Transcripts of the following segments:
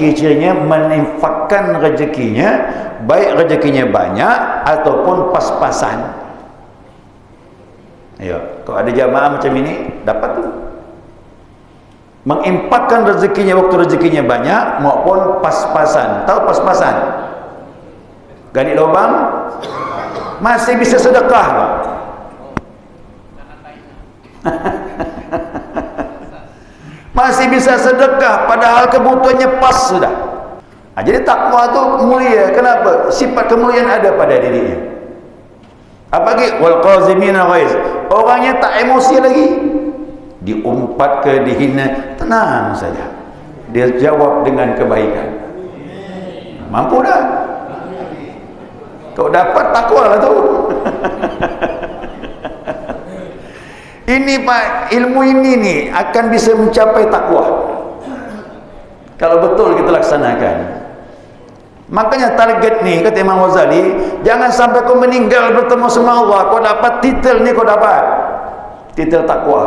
Cirinya menginfakkan rezekinya, baik rezekinya banyak ataupun pas-pasan. Ayo, kalau ada jamaah macam ini, dapat tu. Menginfakkan rezekinya waktu rezekinya banyak maupun pas-pasan. Tahu pas-pasan? Gali lubang masih bisa sedekah, Pak. Masih bisa sedekah padahal kebutuhannya pas sudah. Jadi takwa itu mulia. Kenapa? Sifat kemuliaan ada pada dirinya. Apalagi wal qazimina ghaiz. Orangnya tak emosi lagi. Diumpat ke dihina, tenang saja. Dia jawab dengan kebaikan. Mampu dah. Kau dapat takwa lah tu. Ini Pak, ilmu ini nih akan bisa mencapai takwa kalau betul kita laksanakan. Makanya target nih kata Imam Ghazali, jangan sampai kau meninggal bertemu sama Allah, kau dapat titel nih, kau dapat titel takwa.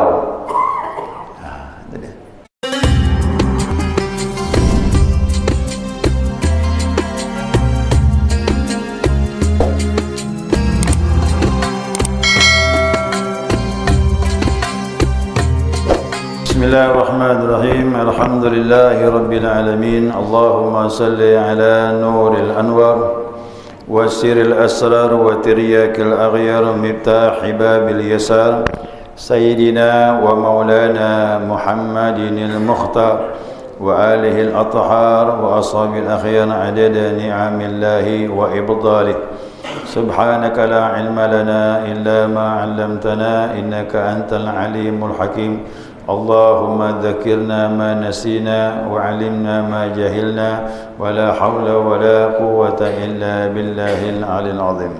Bismillahirrahmanirrahim. Alhamdulillahi rabbil alamin. Allahumma salli ala nuril anwar wa siril asrar wa tiryakil aghyar miftah babil yasar sayyidina wa maulana Muhammadin al-mukhtar wa alihi al-athhar wa ashabil akhyar adada ni'amillahi wa ibdalih. Subhanaka la ilma lana illa ma 'allamtana innaka antal alimul hakim. Allahumma dzakirna ma nasina wa 'allimna ma jahilna wa la hawla wa la quwwata illa billahil 'aliyyil 'azim.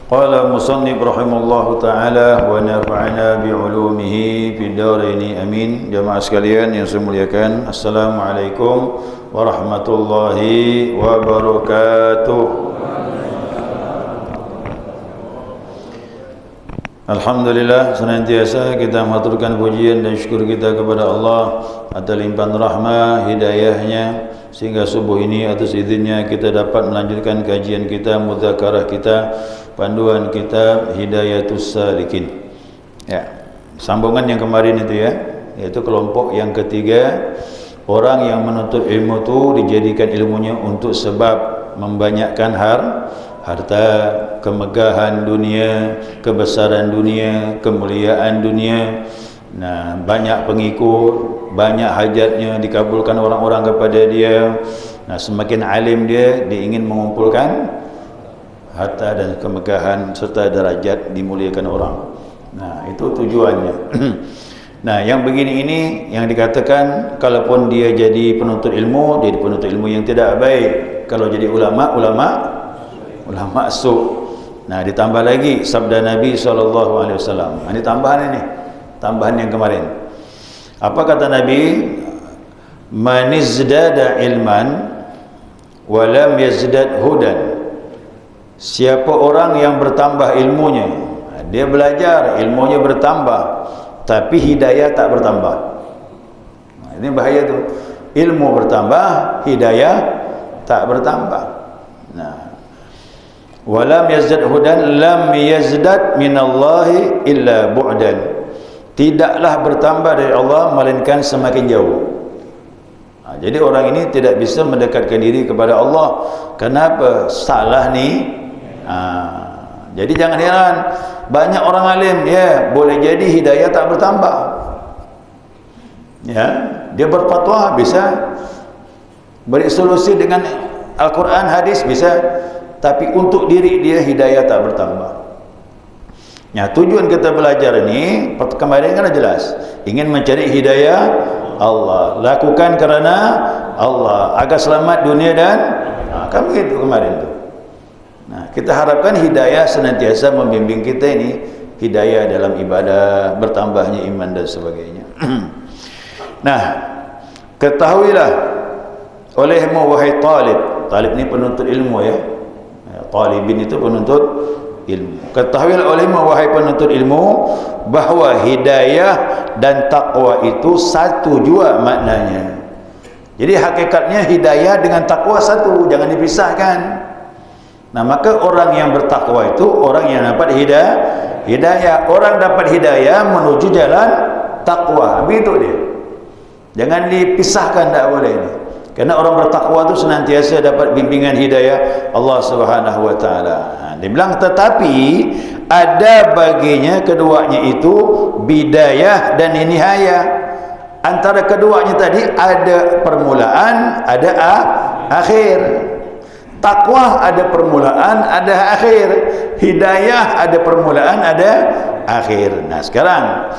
Qala musannif rahimallahu ta'ala wa nafa'ana bi 'ulumihi fid dharain amin. Jamaah sekalian yang saya muliakan, assalamualaikum warahmatullahi wabarakatuh. Alhamdulillah, senantiasa kita mengaturkan pujian dan syukur kita kepada Allah atas limpahan rahmah hidayahnya sehingga subuh ini atas izinnya kita dapat melanjutkan kajian kita, mudzakarah kita, panduan kitab Hidayatus Salikin. Ya, sambungan yang kemarin itu ya, yaitu kelompok yang ketiga, orang yang menuntut ilmu itu dijadikan ilmunya untuk sebab membanyakkan harta, kemegahan dunia, kebesaran dunia, kemuliaan dunia. Nah, banyak pengikut, banyak hajatnya dikabulkan orang-orang kepada dia. Nah, semakin alim dia ingin mengumpulkan harta dan kemegahan serta derajat dimuliakan orang. Nah, itu tujuannya. Nah, yang begini ini yang dikatakan kalaupun dia jadi penuntut ilmu, jadi penuntut ilmu yang tidak baik. Kalau jadi ulama su'. Nah, ditambah lagi sabda Nabi SAW. Ini tambahan ini, tambahan yang kemarin. Apa kata Nabi? Man izdada ilman wa lam yazdad hudan. Siapa orang yang bertambah ilmunya, dia belajar, ilmunya bertambah, tapi hidayah tak bertambah. Nah, ini bahaya tu. Ilmu bertambah, hidayah tak bertambah. Nah, walam yazdad hudan lam yazdad minallahi illa bu'dan. Tidaklah bertambah dari Allah melainkan semakin jauh. Jadi orang ini tidak bisa mendekatkan diri kepada Allah. Kenapa? Salah ni. Jadi jangan heran, banyak orang alim ya, boleh jadi hidayah tak bertambah. Ya, dia berfatwa bisa, beri solusi dengan Al-Quran, hadis bisa, tapi untuk diri dia hidayah tak bertambah. Ya, tujuan kita belajar ini kemarin kan jelas, ingin mencari hidayah Allah, lakukan kerana Allah agar selamat dunia dan kan begitu kemarin tu. Nah, kita harapkan hidayah senantiasa membimbing kita ini, hidayah dalam ibadah, bertambahnya iman dan sebagainya. Nah, ketahuilah olehmu wahai talib. Talib ini penuntut ilmu ya. Talibin itu penuntut ilmu. Ketahuilah olehmu wahai penuntut ilmu bahawa hidayah dan taqwa itu satu jua maknanya. Jadi hakikatnya hidayah dengan takwa satu, jangan dipisahkan. Nah, maka orang yang bertakwa itu orang yang dapat hidayah. Orang dapat hidayah menuju jalan takwa. Begitu dia. Jangan dipisahkan, tak boleh ini. Karena orang bertakwa itu senantiasa dapat bimbingan hidayah Allah Subhanahu wa taala. Dia bilang tetapi ada baginya keduanya itu bidayah dan nihayah. Antara keduanya tadi ada permulaan, ada akhir. Takwa ada permulaan, ada akhir. Hidayah ada permulaan, ada akhir. Nah, sekarang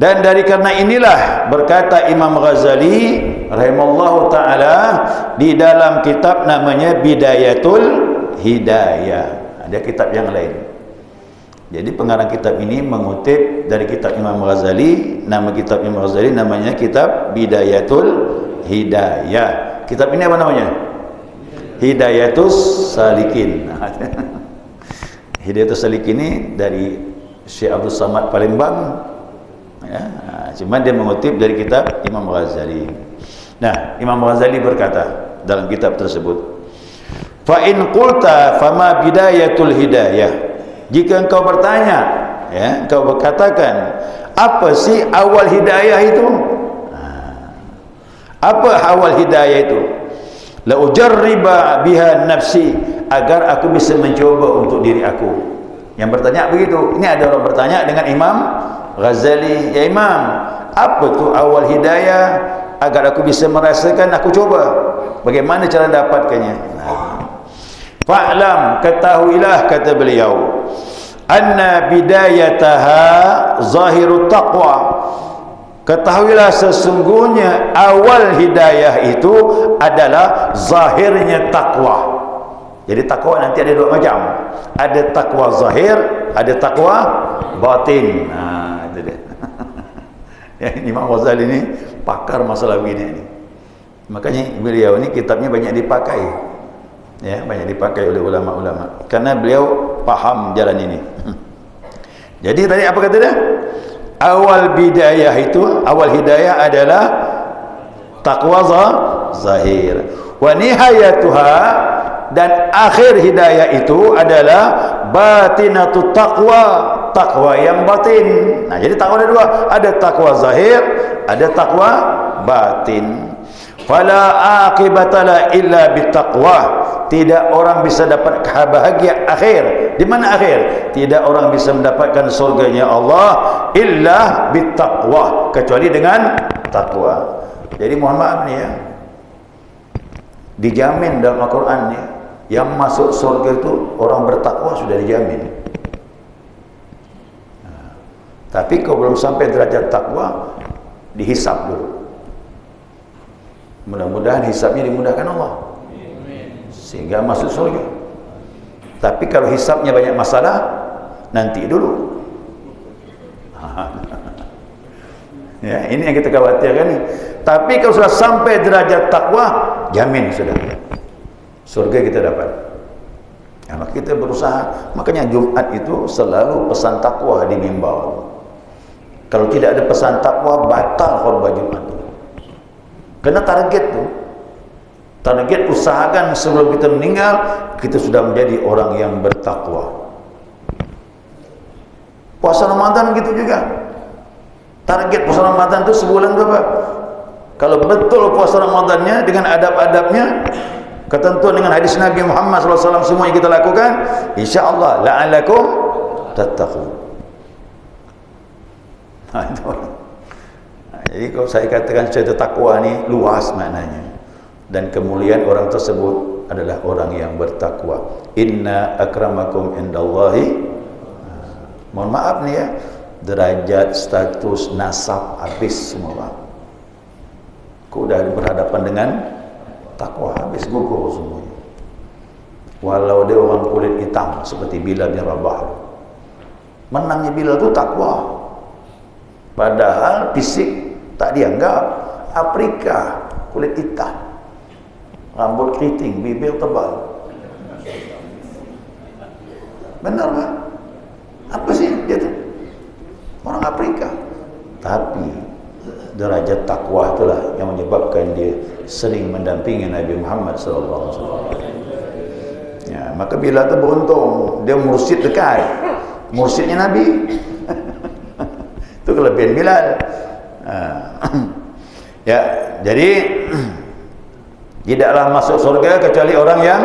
dan dari karena inilah berkata Imam Ghazali rahimallahu taala di dalam kitab namanya Bidayatul Hidayah. Ada kitab yang lain. Jadi pengarang kitab ini mengutip dari kitab Imam Ghazali. Nama kitab Imam Ghazali namanya kitab Bidayatul Hidayah. Kitab ini apa namanya? Hidayatus Salikin. Hidayatus Salikin ini dari Syekh Abdul Samad Palembang. Ya, cuma dia mengutip dari kitab Imam Ghazali. Nah, Imam Ghazali berkata dalam kitab tersebut, fa in qulta fama bidayatul hidayah. Jika engkau bertanya, ya, engkau berkatakan, apa sih awal hidayah itu? Apa awal hidayah itu? La ujarriba biha nafsi, agar aku bisa mencoba untuk diri aku. Yang bertanya begitu. Ini ada orang bertanya dengan Imam Ghazali, ya Imam, apa tu awal hidayah agar aku bisa merasakan, aku coba. Bagaimana cara dapatkannya? Fa'lam, ketahuilah, kata beliau, anna bidayataha zahirut taqwa. Ketahuilah sesungguhnya awal hidayah itu adalah zahirnya takwa. Jadi takwa nanti ada dua macam. Ada takwa zahir, ada takwa batin. Nah, itu dia. Ya, Imam Ghazali ini pakar masalah begini ini. Makanya beliau ini kitabnya banyak dipakai. Ya, banyak dipakai oleh ulama-ulama karena beliau paham jalan ini. Jadi tadi apa kata dia? Awal bidayah itu, awal hidayah adalah takwa zahir. Wa nihayatuha, dan akhir hidayah itu adalah batinatut taqwa, takwa yang batin. Nah, jadi takwa ada dua, ada takwa zahir, ada takwa batin. Fala aqibatala illa bittaqwa. Tidak orang bisa dapat bahagia akhir. Di mana akhir? Tidak orang bisa mendapatkan surganya Allah illa bittaqwa, kecuali dengan takwa. Jadi mohon maaf nih ya, dijamin dalam Al-Quran nih, yang masuk surga itu orang bertakwa sudah dijamin. Nah, tapi kalau belum sampai derajat takwa, dihisab dulu. Mudah-mudahan hisabnya dimudahkan Allah sehingga masuk surga. Tapi kalau hisabnya banyak masalah, nanti dulu. Ya, ini yang kita khawatirkan nih. Tapi kalau sudah sampai derajat takwa, jamin sudah surga kita dapat. Ya, maka kita berusaha. Makanya Jumat itu selalu pesan takwa di mimbar. Kalau tidak ada pesan takwa, batal khutbah Jumat. Karena target tuh, target usahakan sebelum kita meninggal, kita sudah menjadi orang yang bertakwa. Puasa Ramadan gitu juga. Target puasa Ramadan itu sebulan berapa? Kalau betul puasa Ramadannya dengan adab-adabnya, ketentuan dengan hadis Nabi Muhammad SAW semua yang kita lakukan, insyaAllah la'alakum tattaqun. Nah, itu. Jadi kalau saya katakan cerita takwa ini luas maknanya, dan kemuliaan orang tersebut adalah orang yang bertakwa. Inna akramakum indallahi, mohon maaf nih ya, derajat, status, nasab habis semua. Kau udah berhadapan dengan takwa, habis gugur semuanya. Walau dia orang kulit hitam seperti Bilal bin Rabah, menangnya Bilal itu takwa. Padahal fisik tak dianggap, Afrika, kulit hitam, rambut keriting, bibir tebal. Benar kan? Apa sih dia tuh? Orang Afrika. Tapi derajat takwa itulah yang menyebabkan dia sering mendampingi Nabi Muhammad SAW. Ya, maka Bilal tu beruntung, dia mursyid dekat, mursyidnya Nabi. Itu kelebihan Bilal. Ya, jadi tidaklah masuk surga kecuali orang yang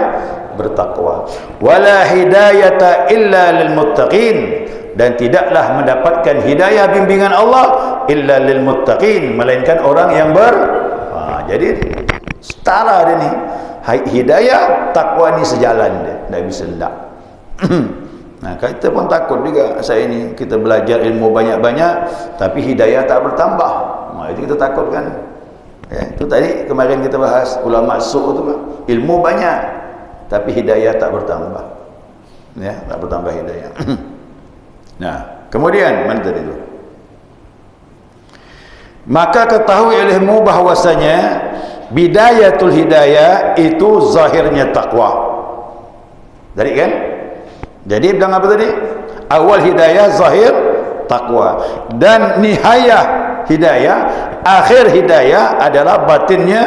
bertakwa. Wala hidayata illa lil muttaqin, dan tidaklah mendapatkan hidayah bimbingan Allah illa lil muttaqin, melainkan orang yang jadi setara dia ni. Hidayah, takwa ni sejalan dia, tak bisa hendak. Nah, kita pun takut juga saya ni, kita belajar ilmu banyak-banyak tapi hidayah tak bertambah. Itu kita takut kan. Ya, itu tadi kemarin kita bahas ulama su' tu, ilmu banyak tapi hidayah tak bertambah. Ya, tak bertambah hidayah. Nah, kemudian mana tadi tu? Maka ketahui olehmu bahwasanya bidayatul hidayah itu zahirnya takwa. Jadi kan? Jadi bilang apa tadi? Awal hidayah zahir takwa, dan nihayah hidayah, akhir hidayah adalah batinnya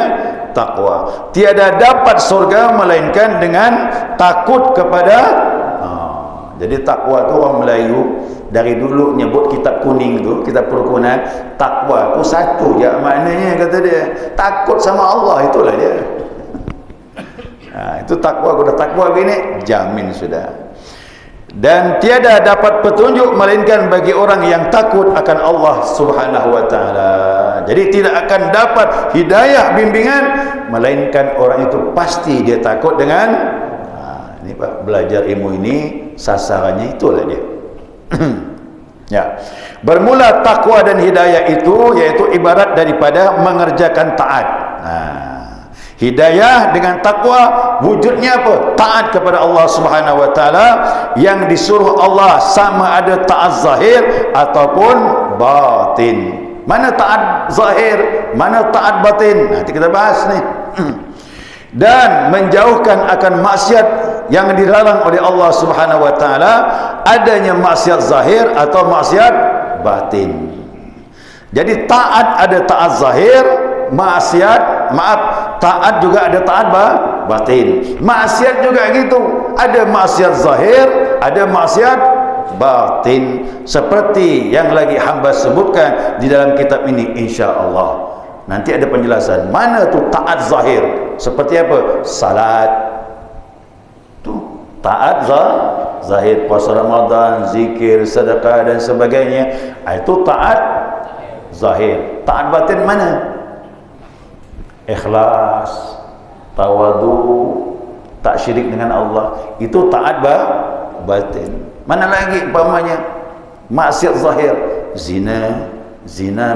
takwa. Tiada dapat surga melainkan dengan takut kepada jadi takwa tu orang Melayu dari dulu nyebut kitab kuning tu, kitab perukunan, takwa tu satu je maknanya, kata dia takut sama Allah, itulah dia. Itu takwa, sudah takwa begini jamin sudah. Dan tiada dapat petunjuk melainkan bagi orang yang takut akan Allah Subhanahu wa taala. Jadi tidak akan dapat hidayah bimbingan melainkan orang itu pasti dia takut dengan ini Pak, belajar ilmu ini sasarannya itulah dia. Ya. Bermula takwa dan hidayah itu yaitu ibarat daripada mengerjakan taat. Hidayah dengan takwa wujudnya apa? Taat kepada Allah Subhanahu wa taala, yang disuruh Allah sama ada taat zahir ataupun batin. Mana taat zahir, mana taat batin? Nanti kita bahas nih. Dan menjauhkan akan maksiat yang dilarang oleh Allah Subhanahu wa taala, adanya maksiat zahir atau maksiat batin. Jadi taat ada taat zahir, taat juga ada taat batin. Maksiat juga gitu, ada maksiat zahir, ada maksiat batin, seperti yang lagi hamba sebutkan di dalam kitab ini insya-Allah. Nanti ada penjelasan mana tu taat zahir, seperti apa? Salat tu taat zahir, puasa Ramadan, zikir, sedekah dan sebagainya, itu taat zahir. Taat batin mana? Ikhlas, tawadu, tak syirik dengan Allah, itu taat batin. Mana lagi umpamanya maksiat zahir, zina,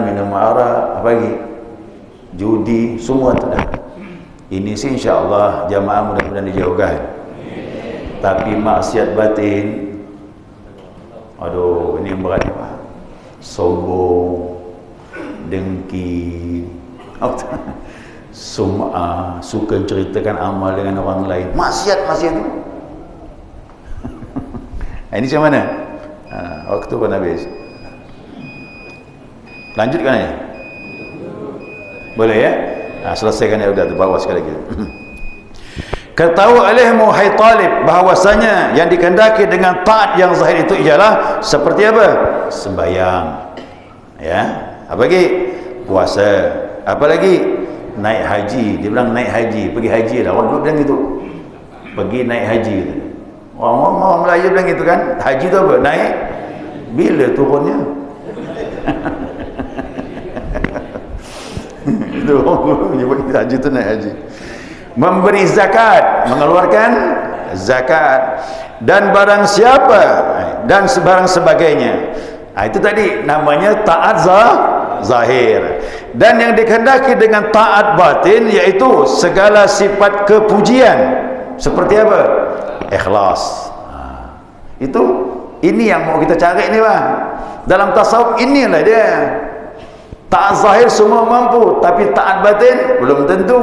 minum arak, apa lagi? Judi, semua tu dah. Ini sih insya-Allah jamaah mudah-mudahan dijauhkan. Tapi maksiat batin, aduh, ini berat Pak. Sombong, dengki, sum'ah, suka ceritakan amal dengan orang lain, maksiat tu. Ini macam mana? Waktu pun habis. Lanjutkan ya? Boleh ya? Selesaikan ya, sudah terbawa sekali lagi. Ketahui olehmu hai talib bahwasanya yang dikehendaki dengan taat yang zahir itu ialah seperti apa? Sembahyang, ya. Apa lagi? Puasa. Apa lagi? Naik haji. Dia bilang naik haji, pergi haji lah. Orang dulu bilang gitu, pergi naik haji. Orang Melayu bilang gitu kan. Haji tu apa? Naik. Bila turunnya? Itu orang menyebut haji tu naik haji. Memberi zakat, mengeluarkan zakat, dan barang siapa dan barang sebagainya. Itu tadi namanya taat zahir. Dan yang dikehendaki dengan taat batin yaitu segala sifat kepujian. Seperti apa? Ikhlas. Ini yang mau kita cari ni Bang. Dalam tasawuf inilah dia. Taat zahir semua mampu, tapi taat batin belum tentu.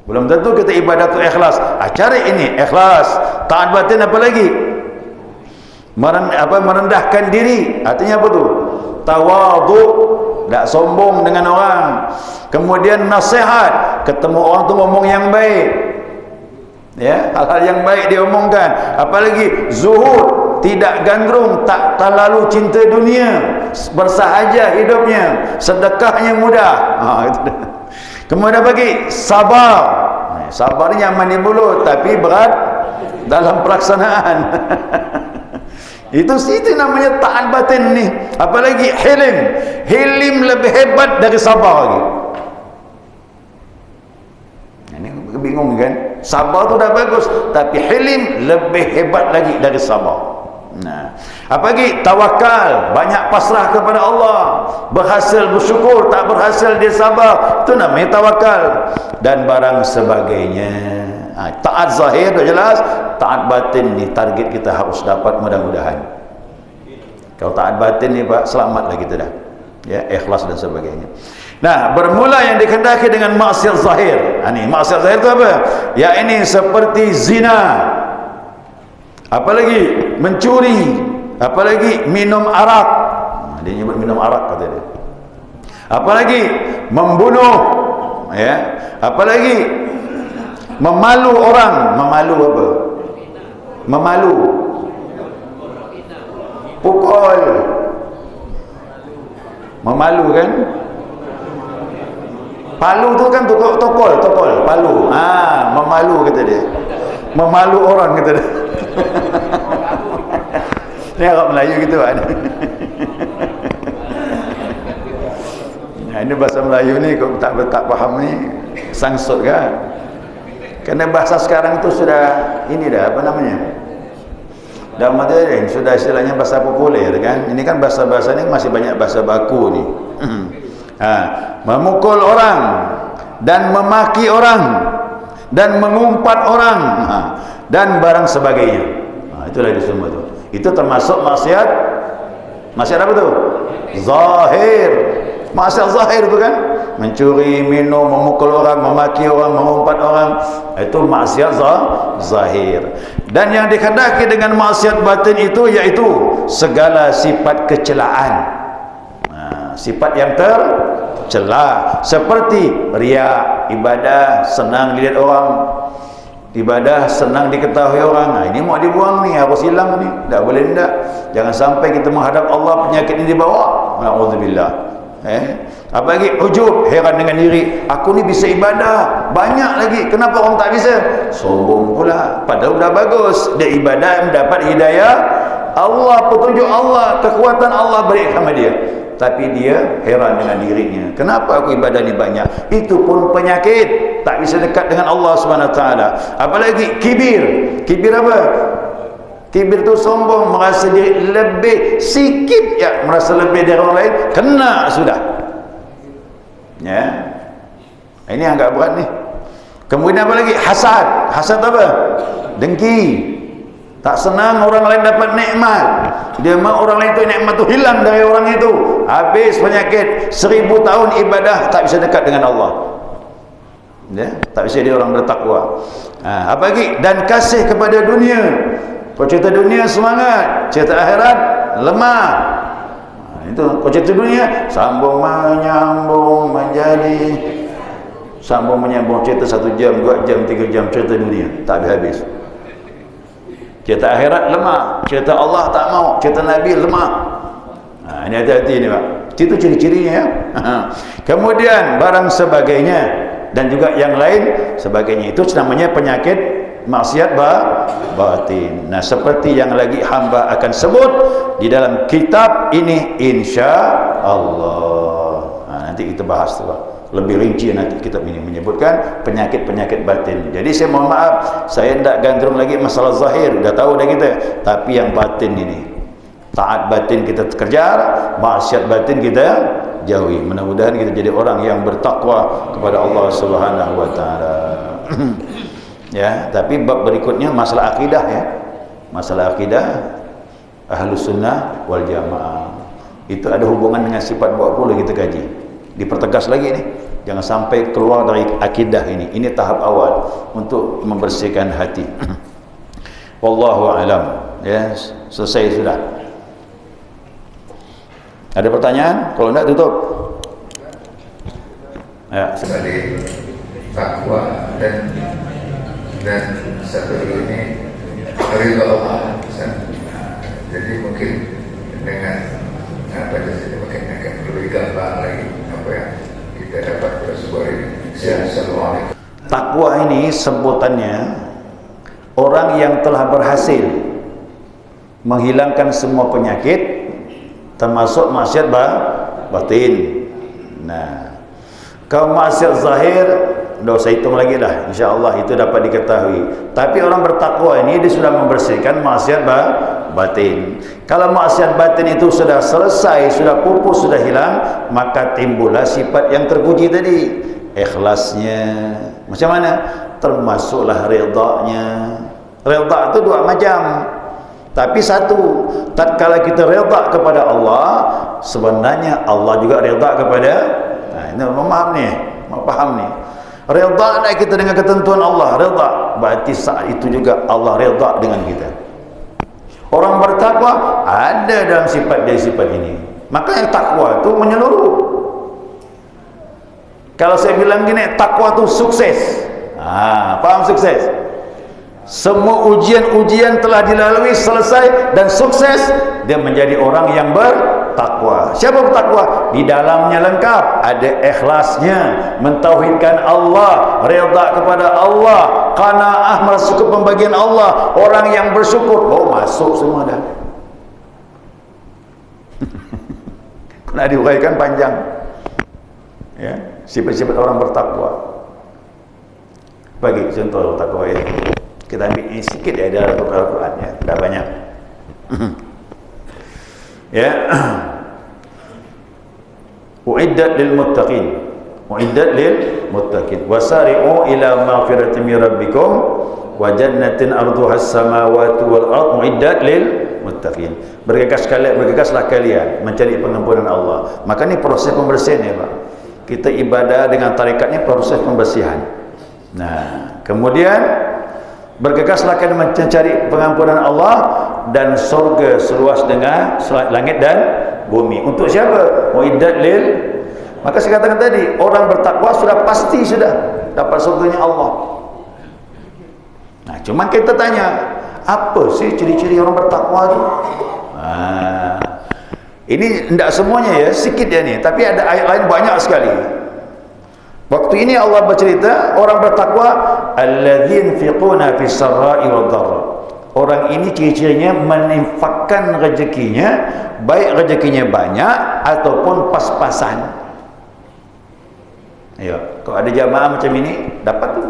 Belum tentu kita ibadat tu ikhlas. Cari ini ikhlas. Taat batin apa lagi? Merendahkan diri. Artinya apa tu? Tawadhu, tak sombong dengan orang. Kemudian nasihat, ketemu orang tu ngomong yang baik, ya, hal-hal yang baik dia omongkan. Apalagi zuhud, tidak gandrung, tak terlalu cinta dunia, bersahaja hidupnya, sedekahnya mudah. Itu dah. Kemudian bagi sabar. Sabar ni nyaman di mulut tapi berat dalam pelaksanaan. Itu namanya taat batin ni. Apalagi hilim. Hilim lebih hebat dari sabar lagi. Ini bingung kan? Sabar tu dah bagus, tapi hilim lebih hebat lagi dari sabar. Nah, apalagi tawakal, banyak pasrah kepada Allah, berhasil bersyukur, tak berhasil dia sabar, itu namanya tawakal, dan barang sebagainya. Taat zahir dah jelas, taat batin ni target kita harus dapat mudah-mudahan. Kalau taat batin ni Pak, selamatlah kita dah, ya, ikhlas dan sebagainya. Nah, bermula yang dikehendaki dengan maksiat zahir. Ini maksiat zahir itu apa? Ya, ini seperti zina, apalagi mencuri, apalagi minum arak. Dia nyebut minum arak kata dia. Apalagi membunuh, ya, apalagi memalu orang. Memalu apa? Memalu, pukul, memalu kan? Palu tu kan tokol, palu. Memalu kata dia. Memalu orang kata dia. Ni Arab Melayu gitu kan. Ini bahasa Melayu ni kau tak faham ni sangsut kan? Kerana bahasa sekarang tu sudah ini dah, apa namanya? Dah modern, sudah istilahnya bahasa populer kan. Ini kan bahasa-bahasa ni masih banyak bahasa baku ni. Memukul orang dan memaki orang dan mengumpat orang, dan barang sebagainya. Itulah itu semua tu. Itu termasuk maksiat. Maksiat apa tu? Zahir. Maksiat zahir tu kan, mencuri, minum, memukul orang, memaki orang, mengumpat orang, itu maksiat zahir. Dan yang dikehendaki dengan maksiat batin itu yaitu segala sifat kecelaan. Sifat yang tercela, seperti riak, ibadah senang dilihat orang, ibadah senang diketahui orang. Ini mau dibuang ni, harus hilang ni, tak boleh tidak. Jangan sampai kita menghadap Allah penyakit ini dibawa. Na'udzubillah. Apalagi ujub, heran dengan diri, aku ni bisa ibadah banyak lagi, kenapa orang tak bisa? Sombong pula, padahal dah bagus dia ibadah, mendapat hidayah Allah, petunjuk Allah, kekuatan Allah beri sama dia, tapi dia heran dengan dirinya, kenapa aku ibadah ni banyak? Itu pun penyakit, tak bisa dekat dengan Allah SWT. Apalagi kibir. Kibir apa? Kibir tu sombong, merasa diri lebih sikit, ya, merasa lebih dari orang lain, kena sudah, ya. Ini agak berat ni. Kemudian apa lagi? Hasad. Hasad apa? Dengki, tak senang orang lain dapat nikmat, dia mahu orang lain tu nikmat tu hilang dari orang itu, habis penyakit. 1000 tahun ibadah tak bisa dekat dengan Allah, ya, tak bisa dia orang bertakwa. Apa lagi? Dan kasih kepada dunia. Kau cerita dunia semangat, cerita akhirat lemah. Itu kau cerita dunia, sambung menyambung menjadi, sambung menyambung, cerita 1 jam, 2 jam, 3 jam, cerita dunia tak habis-habis. Cerita akhirat lemah, cerita Allah tak mau, cerita Nabi lemah. Ini hati-hati ni Pak. Itu ciri-cirinya ya. Kemudian barang sebagainya dan juga yang lain sebagainya, itu namanya penyakit maksiat batin. Nah, seperti yang lagi hamba akan sebut di dalam kitab ini insya-Allah. Nanti kita bahas tu Pak, lebih rinci nanti kitab ini menyebutkan penyakit-penyakit batin. Jadi saya mohon maaf, saya tidak gandrung lagi masalah zahir, dah tahu dah kita, tapi yang batin ini, taat batin kita kejar, maksiat batin kita jauhi. Mudah-mudahan kita jadi orang yang bertakwa kepada Allah Subhanahu wa taala. Ya, tapi bab berikutnya masalah akidah ya. Masalah akidah Ahlus Sunnah wal Jamaah. Itu ada hubungan dengan sifat 20 kita kaji. Dipertegas lagi nih. Jangan sampai keluar dari akidah ini. Ini tahap awal untuk membersihkan hati. Wallahu alam. Ya, selesai sudah. Ada pertanyaan? Kalau enggak tutup. Ya. Tadi takwa dan satu ini ridha Allah. Jadi mungkin dengan apa saja mungkin akan lebih gampang lagi apa yang kita dapat pada sebuah ini. Assalamualaikum. Takwa ini sebutannya orang yang telah berhasil menghilangkan semua penyakit termasuk maksiat batin. Nah, kalau maksiat zahir tidak usah hitung lagi lah, insya-Allah itu dapat diketahui. Tapi orang bertakwa ini dia sudah membersihkan maksiat batin. Kalau maksiat batin itu sudah selesai, sudah pupus, sudah hilang, maka timbullah sifat yang terpuji tadi, ikhlasnya. Macam mana? Termasuklah redanya. Reda itu dua macam. Tapi satu, tatkala kita reda kepada Allah, sebenarnya Allah juga reda kepada. Nah, ini memaham nih, paham nih. Reda kita dengan ketentuan Allah, reda. Berarti saat itu juga Allah reda dengan kita. Orang bertakwa ada dalam sifat dia sifat ini. Makanya takwa itu menyeluruh. Kalau saya bilang gini, takwa itu sukses. Paham sukses? Semua ujian-ujian telah dilalui, selesai dan sukses, dia menjadi orang yang bertakwa. Siapa bertakwa? Di dalamnya lengkap, ada ikhlasnya, mentauhidkan Allah, redha kepada Allah, qanaah, merasa cukup pembagian Allah, orang yang bersyukur. Oh, masuk semua dah. Kena diuraikan panjang. Ya, sifat-sifat orang bertakwa. Bagi contoh takwa ya. Kita ambil ini sikit ya dalam Al-Quran ya, tidak banyak. Ya. Uiddat lil muttaqin. Uiddat lil muttaqin. Wasari'u ila maghfiratin min rabbikum wa jannatin arduha as-samawati wal ardh uiddat lil muttaqin. Bergegaslah kalian mencari pengampunan Allah. Maka ini proses pembersihan ya, Pak. Kita ibadah dengan tarikatnya proses pembersihan. Nah, kemudian bergegaslah kalian mencari pengampunan Allah dan surga seluas dengan langit dan bumi. Untuk siapa? Muiddat lil. Maka saya katakan tadi, orang bertakwa sudah pasti sudah dapat surganya Allah. Nah, cuma kita tanya, apa sih ciri-ciri orang bertakwa itu? Ini tidak semuanya ya, sikit ya nih, tapi ada ayat lain banyak sekali. Waktu ini Allah bercerita orang bertakwa alladzina yunfiquna fis sarai wad dharra. Orang ini ciri-cirinya menginfakkan rezekinya, baik rezekinya banyak ataupun pas-pasan. Ayo, kalau ada jamaah macam ini dapat tuh.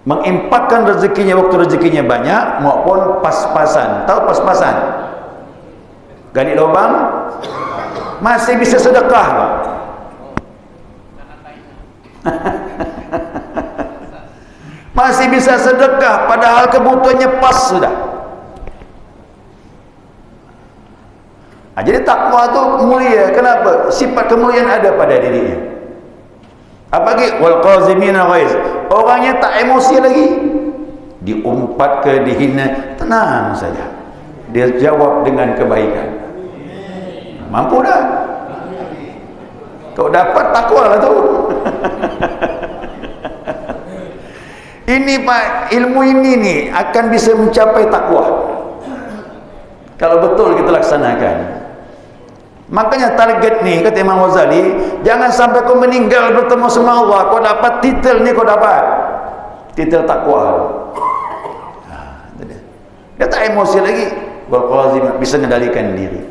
Menginfakkan rezekinya waktu rezekinya banyak maupun pas-pasan. Tahu pas-pasan? Gali lubang masih bisa sedekah, Pak. Masih bisa sedekah padahal kebutuhannya pas sudah. Jadi takwa itu mulia. Kenapa? Sifat kemuliaan ada pada dirinya. Apalagi wal qazimina ghaiz. Orangnya tak emosi lagi. Diumpat ke dihina, tenang saja. Dia jawab dengan kebaikan. Mampu dah. Kau dapat takwa lah tu. Ini Pak, ilmu ini nih akan bisa mencapai takwa kalau betul kita laksanakan. Makanya target nih kata Imam Ghazali, jangan sampai kau meninggal bertemu sama Allah kau dapat titel nih, kau dapat titel takwa. Dia tak emosi lagi, bisa mengendalikan diri.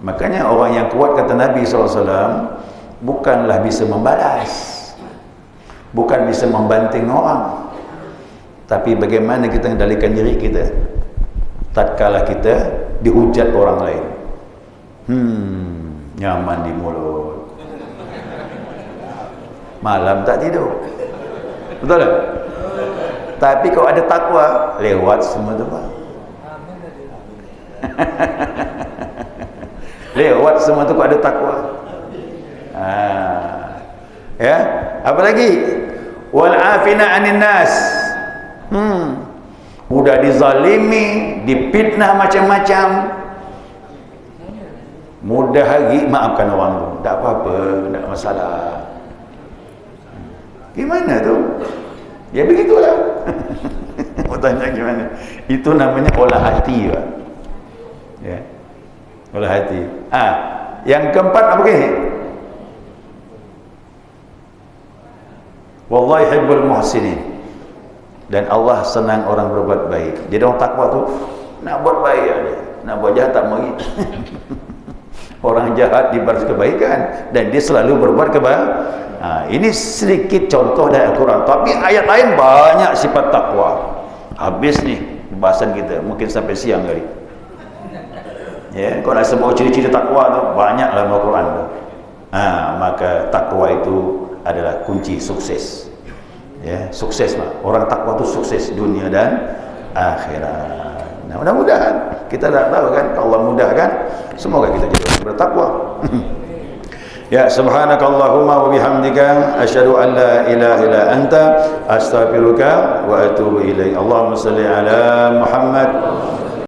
Makanya orang yang kuat kata Nabi SAW bukanlah bisa membalas, bukan bisa membanting orang, tapi bagaimana kita mengendalikan diri kita tatkala kita dihujat orang lain. Nyaman di mulut, malam tak tidur, betul tak? Tapi kalau ada takwa lewat semua tu Pak. Lewat semua tu kalau ada takwa. Ya, apa lagi? Wal afina 'anil nas. Mudah dizalimi, dipitnah macam-macam. Mudah lagi maafkan orang tu. tak apa-apa, tak masalah. Gimana tu? Ya begitulah. Mau tanya gimana? Itu namanya olah hati, Pak. Ya. Olah hati. Yang keempat apa ke? Wallahi hibbul muhsinin. Dan Allah senang orang berbuat baik. Jadi orang takwa tu nak buat baik aja, nak buat jahat tak mau. Orang jahat dibalas kebaikan dan dia selalu berbuat kebaikan. Ini sedikit contoh dari Al-Quran. Tapi ayat lain banyak sifat takwa. Habis nih pembahasan kita, mungkin sampai siang kali. Ya, kalau nak sebut ciri-ciri takwa tu banyak dalam Al-Quran tu. Maka takwa itu adalah kunci sukses. Ya, sukses Pak. Orang takwa itu sukses dunia dan akhirat. Nah, mudah-mudahan kita tak tahu kan, Allah mudahkan, semoga kita jadi orang bertakwa. Ya, subhanakallahumma wa bihamdika asyhadu an la ilaha illa anta astaghfiruka wa atubu ilaik. Allahumma shalli ala Muhammad